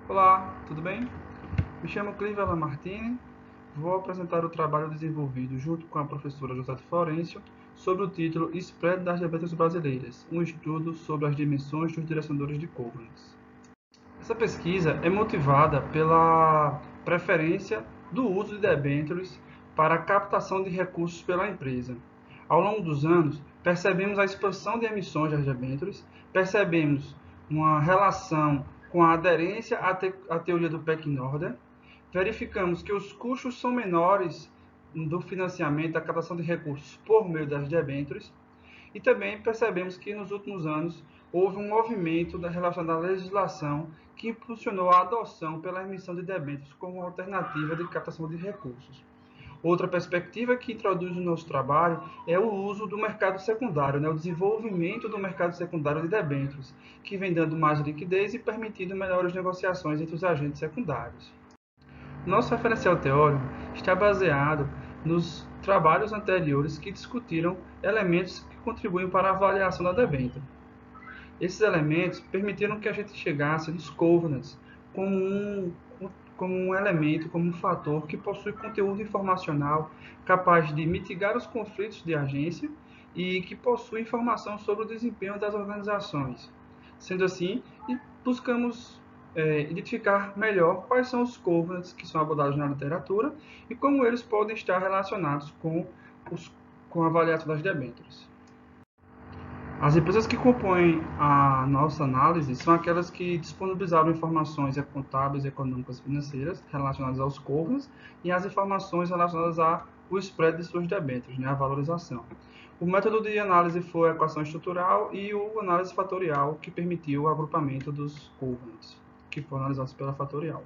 Olá, tudo bem? Me chamo Clivela Martini. Vou apresentar o trabalho desenvolvido junto com a professora José Florencio sobre o título Spread das diabetes brasileiras, um estudo sobre as dimensões dos direcionadores de Covalent. Essa pesquisa é motivada pela preferência do uso de debêntures para a captação de recursos pela empresa. Ao longo dos anos, percebemos a expansão de emissões das debêntures, percebemos uma relação com a aderência à teoria do Peck-Norder, verificamos que os custos são menores do financiamento da captação de recursos por meio das debêntures e também percebemos que nos últimos anos houve um movimento relacionado à legislação que impulsionou a adoção pela emissão de debêntures como alternativa de captação de recursos. Outra perspectiva que introduz no nosso trabalho é o uso do mercado secundário, o desenvolvimento do mercado secundário de debêntures, que vem dando mais liquidez e permitindo melhores negociações entre os agentes secundários. Nosso referencial teórico está baseado nos trabalhos anteriores que discutiram elementos que contribuem para a avaliação da debênture. Esses elementos permitiram que a gente chegasse nos covenants como um elemento, como um fator que possui conteúdo informacional capaz de mitigar os conflitos de agência e que possui informação sobre o desempenho das organizações. Sendo assim, buscamos identificar melhor quais são os covenants que são abordados na literatura e como eles podem estar relacionados com a avaliação das debêntures. As empresas que compõem a nossa análise são aquelas que disponibilizaram informações contábeis, econômicas e financeiras relacionadas aos covenants e as informações relacionadas ao spread de suas debêntures, a valorização. O método de análise foi a equação estrutural e o análise fatorial, que permitiu o agrupamento dos covenants, que foram analisados pela fatorial.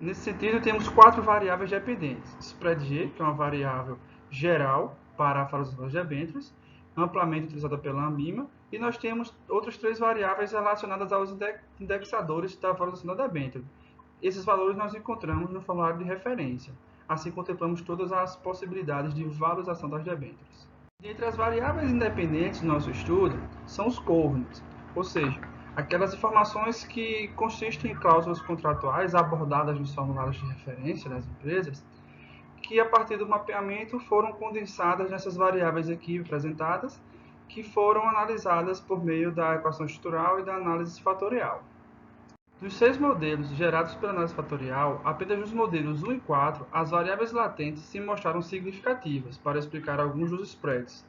Nesse sentido, temos 4 variáveis dependentes. Spread G, que é uma variável geral para a valorização das debêntures, amplamente utilizada pela ANBIMA, e nós temos outras 3 variáveis relacionadas aos indexadores da valorização da debênture. Esses valores nós encontramos no formulário de referência. Assim, contemplamos todas as possibilidades de valorização das debêntures. Entre as variáveis independentes do nosso estudo são os covenants, ou seja, aquelas informações que consistem em cláusulas contratuais abordadas nos formulários de referência das empresas, que a partir do mapeamento foram condensadas nessas variáveis aqui apresentadas, que foram analisadas por meio da equação estrutural e da análise fatorial. Dos 6 modelos gerados pela análise fatorial, apenas nos modelos 1 e 4, as variáveis latentes se mostraram significativas para explicar alguns dos spreads.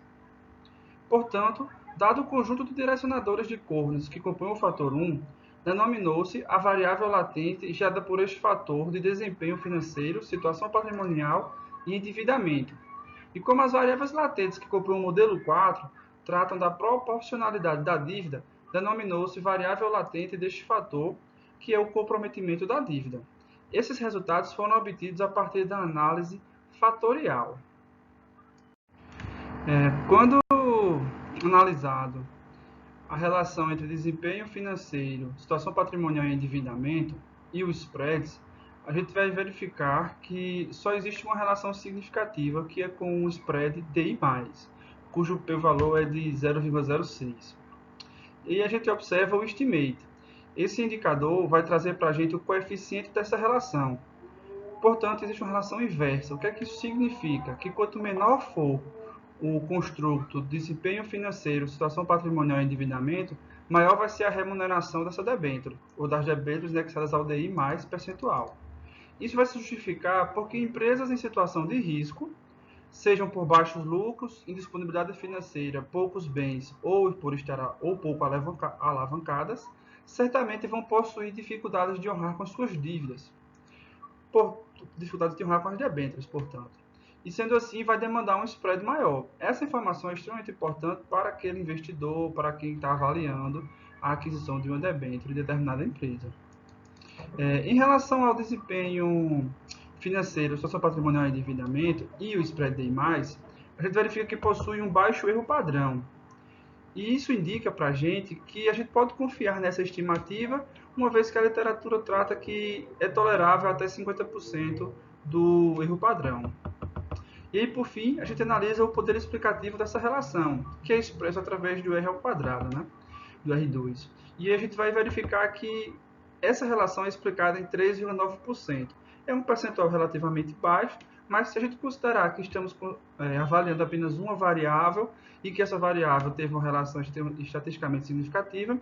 Portanto, dado o conjunto de direcionadores de covenants que compõem o fator 1, denominou-se a variável latente gerada por este fator de desempenho financeiro, situação patrimonial e endividamento. E como as variáveis latentes que compõem o modelo 4 tratam da proporcionalidade da dívida, denominou-se variável latente deste fator, que é o comprometimento da dívida. Esses resultados foram obtidos a partir da análise fatorial. Quando analisado a relação entre desempenho financeiro, situação patrimonial e endividamento e os spreads, a gente vai verificar que só existe uma relação significativa, que é com o spread DI+, cujo p-valor é de 0,06. E a gente observa o estimate. Esse indicador vai trazer para a gente o coeficiente dessa relação. Portanto, existe uma relação inversa. O que é que isso significa? Que quanto menor for o construto desempenho financeiro, situação patrimonial e endividamento, maior vai ser a remuneração dessa debênture, ou das debêntures indexadas ao DI mais percentual. Isso vai se justificar porque empresas em situação de risco, sejam por baixos lucros, indisponibilidade financeira, poucos bens ou por estar ou pouco alavancadas, certamente vão possuir dificuldades de honrar com as suas dívidas, dificuldades de honrar com as debêntures, portanto. E sendo assim, vai demandar um spread maior. Essa informação é extremamente importante para aquele investidor, para quem está avaliando a aquisição de uma debênture de determinada empresa. Em relação ao desempenho financeiro, situação patrimonial e endividamento e o spread DI+, a gente verifica que possui um baixo erro padrão. E isso indica para a gente que a gente pode confiar nessa estimativa, uma vez que a literatura trata que é tolerável até 50% do erro padrão. E aí, por fim, a gente analisa o poder explicativo dessa relação, que é expresso através do R ao quadrado, do R2. E aí a gente vai verificar que Essa relação é explicada em 3,9%. É um percentual relativamente baixo, mas se a gente considerar que estamos avaliando apenas uma variável e que essa variável teve uma relação estatisticamente significativa,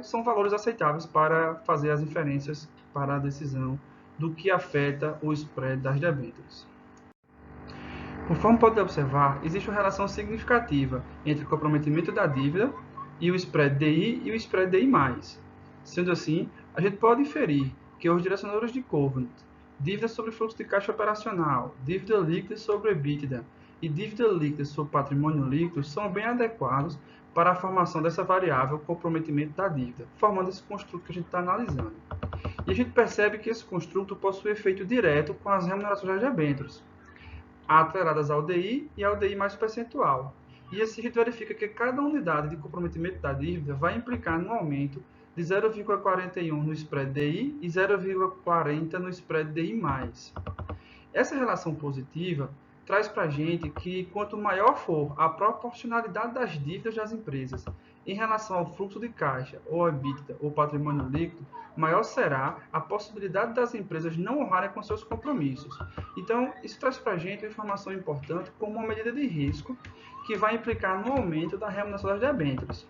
são valores aceitáveis para fazer as inferências para a decisão do que afeta o spread das debêntures. Conforme pode observar, existe uma relação significativa entre o comprometimento da dívida e o spread DI e o spread DI+. Sendo assim, a gente pode inferir que os direcionadores de Covenant, dívida sobre fluxo de caixa operacional, dívida líquida sobre EBITDA e dívida líquida sobre patrimônio líquido são bem adequados para a formação dessa variável comprometimento da dívida, formando esse construto que a gente está analisando. E a gente percebe que esse construto possui efeito direto com as remunerações das debêntures, atreladas ao DI e ao DI mais percentual. E assim a gente verifica que cada unidade de comprometimento da dívida vai implicar no aumento de 0,41 no spread DI e 0,40 no spread DI+. Essa relação positiva traz para a gente que quanto maior for a proporcionalidade das dívidas das empresas em relação ao fluxo de caixa, ou EBITDA, ou patrimônio líquido, maior será a possibilidade das empresas não honrarem com seus compromissos. Então, isso traz para a gente uma informação importante como uma medida de risco que vai implicar no aumento da remuneração das debêntures.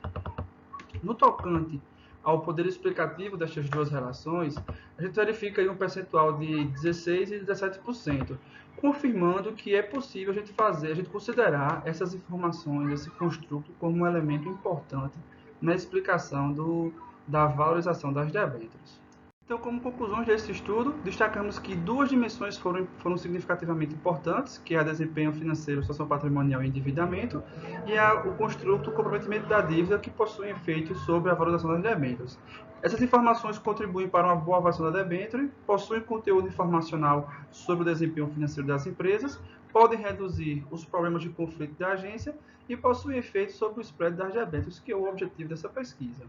No tocante ao poder explicativo destas duas relações, a gente verifica aí um percentual de 16% e 17%, confirmando que é possível a gente considerar essas informações, esse construto, como um elemento importante na explicação da valorização das debêntures. Então, como conclusões desse estudo, destacamos que duas dimensões foram significativamente importantes, que é a desempenho financeiro, situação patrimonial e endividamento, e o construto, o comprometimento da dívida, que possui efeitos sobre a valorização das debêntures. Essas informações contribuem para uma boa avaliação da debênture, possuem conteúdo informacional sobre o desempenho financeiro das empresas, podem reduzir os problemas de conflito da agência e possuem efeitos sobre o spread das debêntures, que é o objetivo dessa pesquisa.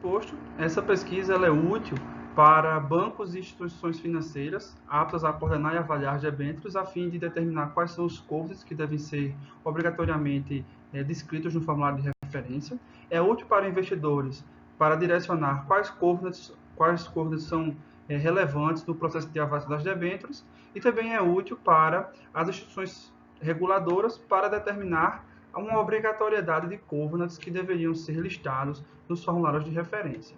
Posto, essa pesquisa ela é útil para bancos e instituições financeiras aptas a coordenar e avaliar debêntures a fim de determinar quais são os covenants que devem ser obrigatoriamente descritos no formulário de referência. É útil para investidores para direcionar quais covenants são relevantes no processo de avaliação das debêntures e também é útil para as instituições reguladoras para determinar uma obrigatoriedade de covenants que deveriam ser listados nos formulários de referência.